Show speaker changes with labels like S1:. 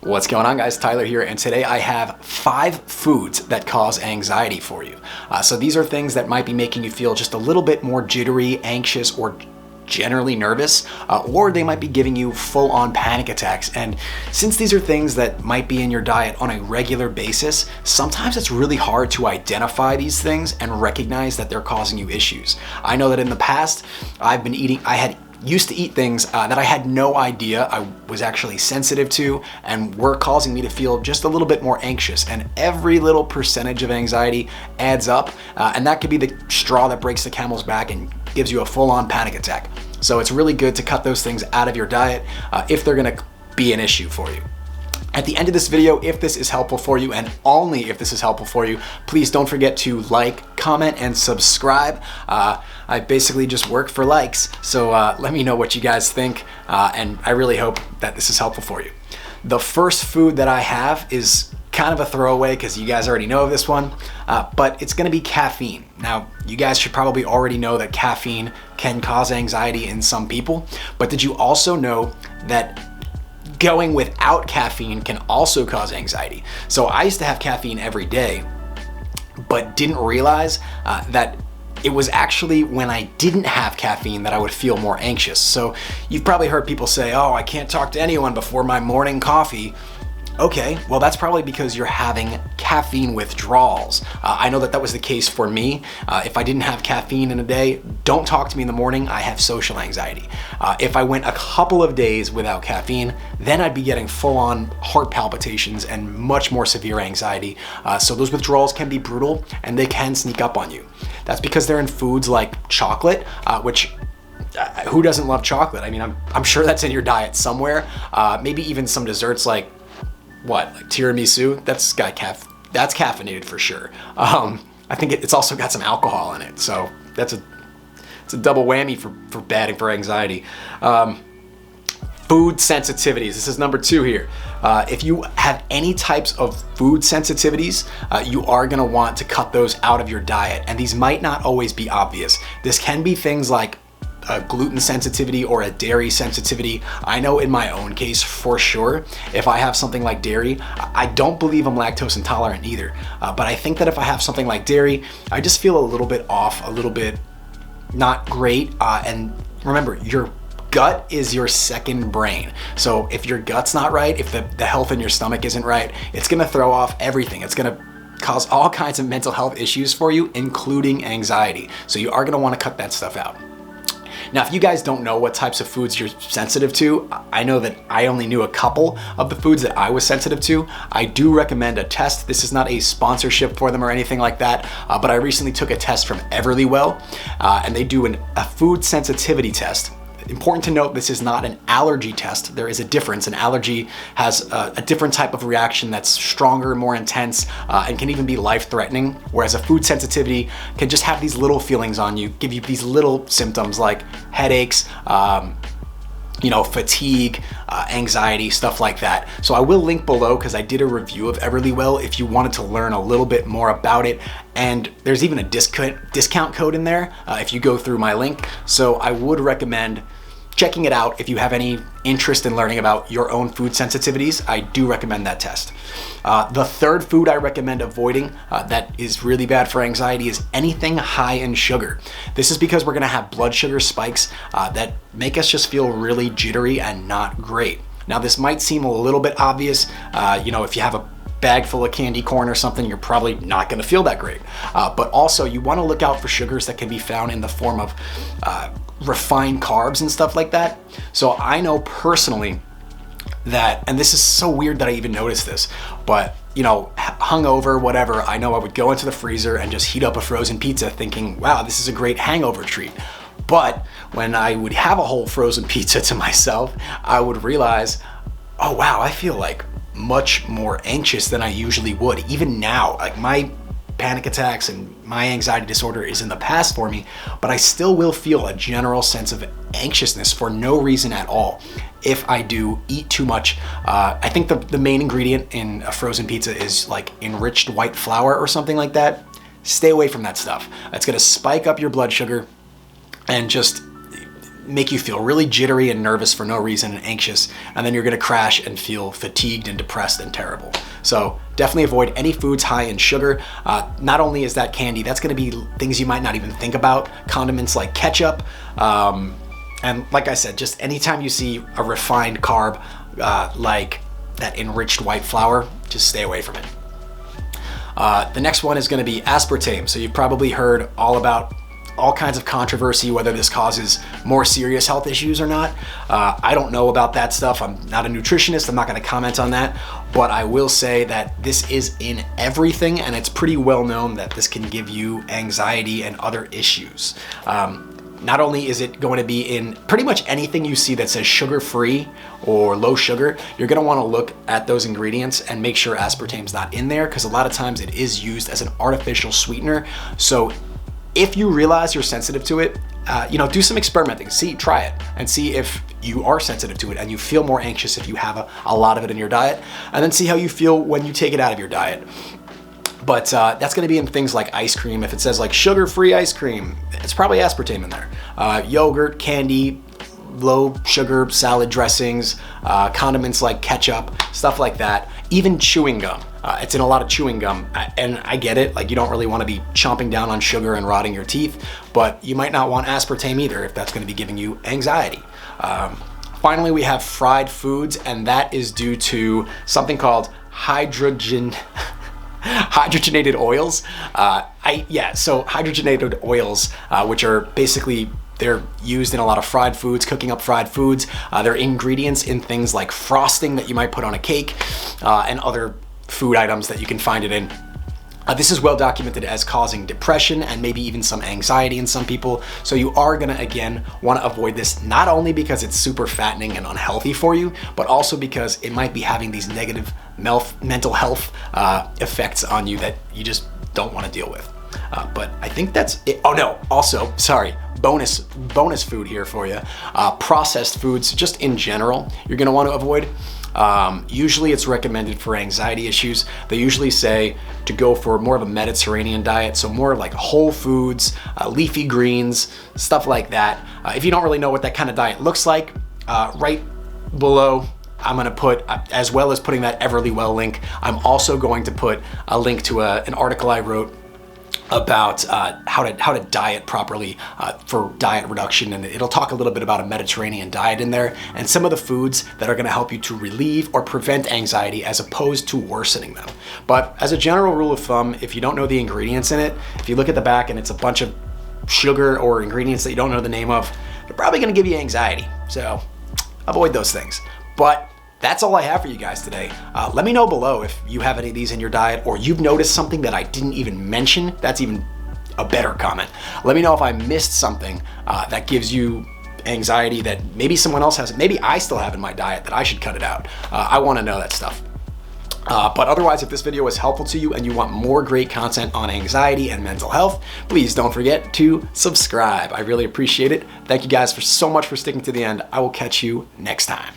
S1: What's going on, guys? Tyler here, and today I have 5 foods that cause anxiety for you. So these are things that might be making you feel just a little bit more jittery, anxious, or generally nervous, or they might be giving you full-on panic attacks. And since these are things that might be in your diet on a regular basis, sometimes it's really hard to identify these things and recognize that they're causing you issues. I know that in the past, I used to eat things that I had no idea I was actually sensitive to and were causing me to feel just a little bit more anxious. And every little percentage of anxiety adds up, and that could be the straw that breaks the camel's back and gives you a full-on panic attack. So it's really good to cut those things out of your diet if they're gonna be an issue for you. At the end of this video, if this is helpful for you, and only if this is helpful for you, please don't forget to like, comment, and subscribe. I basically just work for likes, so let me know what you guys think, and I really hope that this is helpful for you. The first food that I have is kind of a throwaway because you guys already know this one, but it's gonna be caffeine. Now, you guys should probably already know that caffeine can cause anxiety in some people, but did you also know that going without caffeine can also cause anxiety? So I used to have caffeine every day, but didn't realize that it was actually when I didn't have caffeine that I would feel more anxious. So you've probably heard people say, oh, I can't talk to anyone before my morning coffee. Okay, well, that's probably because you're having caffeine withdrawals. I know that that was the case for me. If I didn't have caffeine in a day, don't talk to me in the morning, I have social anxiety. If I went a couple of days without caffeine, then I'd be getting full-on heart palpitations and much more severe anxiety. So those withdrawals can be brutal and they can sneak up on you. That's because they're in foods like chocolate, which who doesn't love chocolate? I mean, I'm sure that's in your diet somewhere. Maybe even some desserts like tiramisu. That's caffeinated for sure. I think it's also got some alcohol in it, so it's a double whammy for bad and for anxiety. Food sensitivities. This is number 2 here. If you have any types of food sensitivities, you are gonna want to cut those out of your diet, and these might not always be obvious. This can be things like a gluten sensitivity or a dairy sensitivity. I know in my own case for sure, if I have something like dairy, I don't believe I'm lactose intolerant either, but I think that if I have something like dairy, I just feel a little bit off, a little bit not great. And remember, your gut is your second brain. So if your gut's not right, if the health in your stomach isn't right, it's gonna throw off everything. It's gonna cause all kinds of mental health issues for you, including anxiety. So you are gonna wanna cut that stuff out. Now, if you guys don't know what types of foods you're sensitive to, I know that I only knew a couple of the foods that I was sensitive to. I do recommend a test. This is not a sponsorship for them or anything like that, but I recently took a test from Everlywell, and they do a food sensitivity test. Important to note, this is not an allergy test. There is a difference. An allergy has a different type of reaction that's stronger, more intense, and can even be life-threatening, whereas a food sensitivity can just have these little feelings on you, give you these little symptoms like headaches, fatigue, anxiety, stuff like that. So I will link below because I did a review of Everlywell if you wanted to learn a little bit more about it. And there's even a discount code in there if you go through my link. So I would recommend checking it out if you have any interest in learning about your own food sensitivities. I do recommend that test. The third food I recommend avoiding that is really bad for anxiety is anything high in sugar. This is because we're gonna have blood sugar spikes that make us just feel really jittery and not great. Now, this might seem a little bit obvious. If you have a bag full of candy corn or something, you're probably not gonna feel that great. But also, you wanna look out for sugars that can be found in the form of refined carbs and stuff like that. So I know personally that, and this is so weird that I even noticed this, but hungover, whatever, I know I would go into the freezer and just heat up a frozen pizza thinking, wow, this is a great hangover treat. But when I would have a whole frozen pizza to myself, I would realize, oh wow, I feel like much more anxious than I usually would. Even now, like my panic attacks and my anxiety disorder is in the past for me, but I still will feel a general sense of anxiousness for no reason at all if I do eat too much. I think the main ingredient in a frozen pizza is like enriched white flour or something like that. Stay away from that stuff. It's gonna spike up your blood sugar and just make you feel really jittery and nervous for no reason and anxious, and then you're gonna crash and feel fatigued and depressed and terrible. So definitely avoid any foods high in sugar. Not only is that candy, that's gonna be things you might not even think about. Condiments like ketchup, and like I said, just anytime you see a refined carb like that enriched white flour, just stay away from it. The next one is gonna be aspartame. So you've probably heard all kinds of controversy, whether this causes more serious health issues or not. I don't know about that stuff. I'm not a nutritionist. I'm not gonna comment on that, but I will say that this is in everything, and it's pretty well known that this can give you anxiety and other issues. Not only is it going to be in pretty much anything you see that says sugar-free or low sugar, you're gonna wanna look at those ingredients and make sure aspartame's not in there, because a lot of times it is used as an artificial sweetener. So if you realize you're sensitive to it, do some experimenting, try it, and see if you are sensitive to it and you feel more anxious if you have a lot of it in your diet, and then see how you feel when you take it out of your diet. But that's gonna be in things like ice cream. If it says like sugar-free ice cream, it's probably aspartame in there. Yogurt, candy, low sugar salad dressings, condiments like ketchup, stuff like that. Even chewing gum. It's in a lot of chewing gum, and I get it, like you don't really want to be chomping down on sugar and rotting your teeth, but you might not want aspartame either if that's going to be giving you anxiety. Finally, we have fried foods, and that is due to something called hydrogenated oils. So hydrogenated oils, which are basically, they're used in a lot of fried foods, cooking up fried foods. They're ingredients in things like frosting that you might put on a cake, and other food items that you can find it in. This is well documented as causing depression and maybe even some anxiety in some people. So you are gonna, again, wanna avoid this, not only because it's super fattening and unhealthy for you, but also because it might be having these negative mental health effects on you that you just don't wanna deal with. But I think that's it. Oh no, also, sorry, bonus food here for you. Processed foods, just in general, you're gonna wanna avoid. Usually it's recommended for anxiety issues. They usually say to go for more of a Mediterranean diet, so more like whole foods, leafy greens, stuff like that. If you don't really know what that kind of diet looks like, right below I'm gonna put, as well as putting that Everlywell link, I'm also going to put a link to an article I wrote about how to diet properly for diet reduction, and it'll talk a little bit about a Mediterranean diet in there and some of the foods that are going to help you to relieve or prevent anxiety as opposed to worsening them. But as a general rule of thumb, if you don't know the ingredients in it, if you look at the back and it's a bunch of sugar or ingredients that you don't know the name of, they're probably going to give you anxiety. So avoid those things. But that's all I have for you guys today. Let me know below if you have any of these in your diet, or you've noticed something that I didn't even mention. That's even a better comment. Let me know if I missed something that gives you anxiety that maybe someone else has, maybe I still have in my diet that I should cut it out. I wanna know that stuff. But otherwise, if this video was helpful to you and you want more great content on anxiety and mental health, please don't forget to subscribe. I really appreciate it. Thank you guys so much for sticking to the end. I will catch you next time.